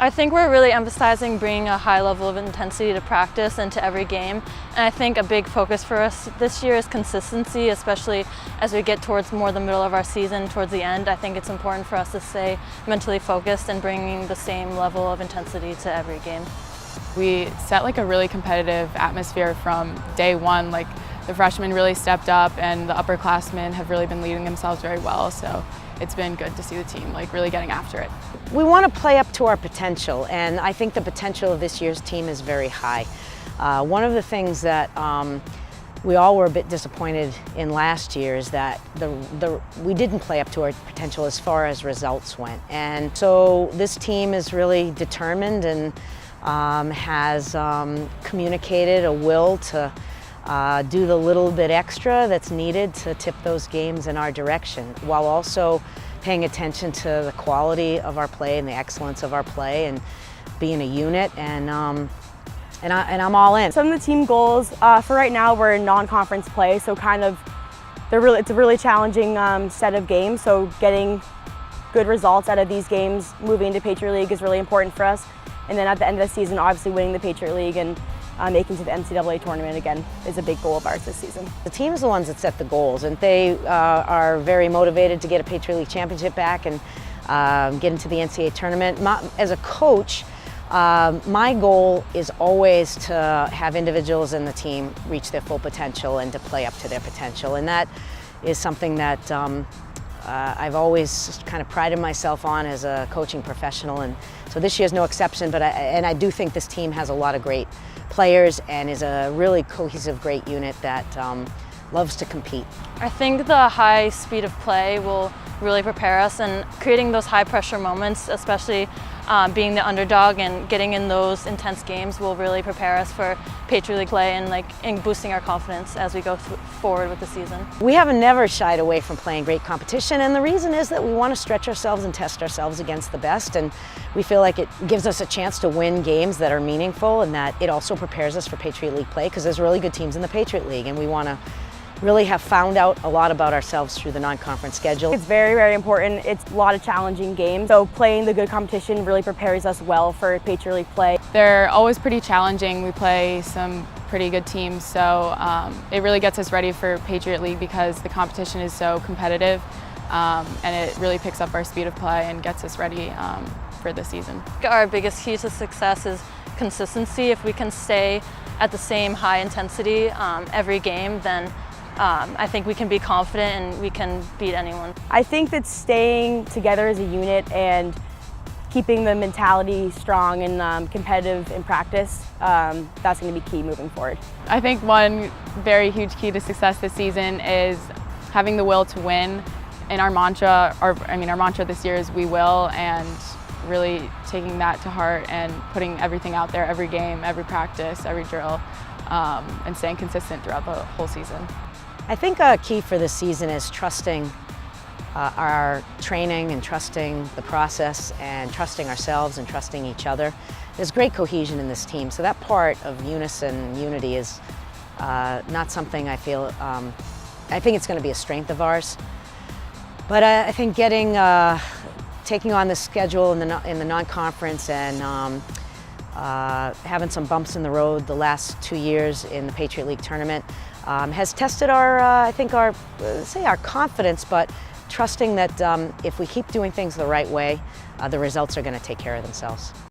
I think we're really emphasizing bringing a high level of intensity to practice and to every game. And I think a big focus for us this year is consistency, especially as we get towards more the middle of our season, towards the end. I think it's important for us to stay mentally focused and bringing the same level of intensity to every game. We set like a really competitive atmosphere from day one. Like the freshmen really stepped up and the upperclassmen have really been leading themselves very well. So it's been good to see the team like really getting after it. We want to play up to our potential, and I think the potential of this year's team is very high. One of the things that we all were a bit disappointed in last year is that we didn't play up to our potential as far as results went. And so this team is really determined and has communicated a will to do the little bit extra that's needed to tip those games in our direction, while also paying attention to the quality of our play and the excellence of our play and being a unit, and I'm all in. Some of the team goals, for right now we're in non-conference play, so it's a really challenging set of games, so getting good results out of these games moving into Patriot League is really important for us. And then at the end of the season, obviously winning the Patriot League and making to the NCAA tournament again is a big goal of ours this season. The team's the ones that set the goals, and they are very motivated to get a Patriot League championship back and get into the NCAA tournament. As a coach, my goal is always to have individuals in the team reach their full potential and to play up to their potential, and that is something that I've always kind of prided myself on as a coaching professional, and so this year's no exception. But I do think this team has a lot of great players and is a really cohesive, great unit that loves to compete. I think the high speed of play will really prepare us, and creating those high pressure moments, especially being the underdog and getting in those intense games, will really prepare us for Patriot League play and boosting our confidence as we go forward with the season. We have never shied away from playing great competition, and the reason is that we want to stretch ourselves and test ourselves against the best, and we feel like it gives us a chance to win games that are meaningful, and that it also prepares us for Patriot League play, because there's really good teams in the Patriot League, and we want to really have found out a lot about ourselves through the non-conference schedule. It's very, very important. It's a lot of challenging games, so playing the good competition really prepares us well for Patriot League play. They're always pretty challenging. We play some pretty good teams, so it really gets us ready for Patriot League because the competition is so competitive, and it really picks up our speed of play and gets us ready for the season. Our biggest key to success is consistency. If we can stay at the same high intensity every game, then I think we can be confident and we can beat anyone. I think that staying together as a unit and keeping the mentality strong and competitive in practice, that's going to be key moving forward. I think one very huge key to success this season is having the will to win. And our mantra this year is "We will," and really taking that to heart and putting everything out there, every game, every practice, every drill, and staying consistent throughout the whole season. I think a key for this season is trusting our training and trusting the process and trusting ourselves and trusting each other. There's great cohesion in this team, so that part of unison, unity is not something I feel, I think it's going to be a strength of ours. But I think taking on the schedule in the non-conference and having some bumps in the road the last 2 years in the Patriot League tournament has tested our confidence, but trusting that if we keep doing things the right way, the results are going to take care of themselves.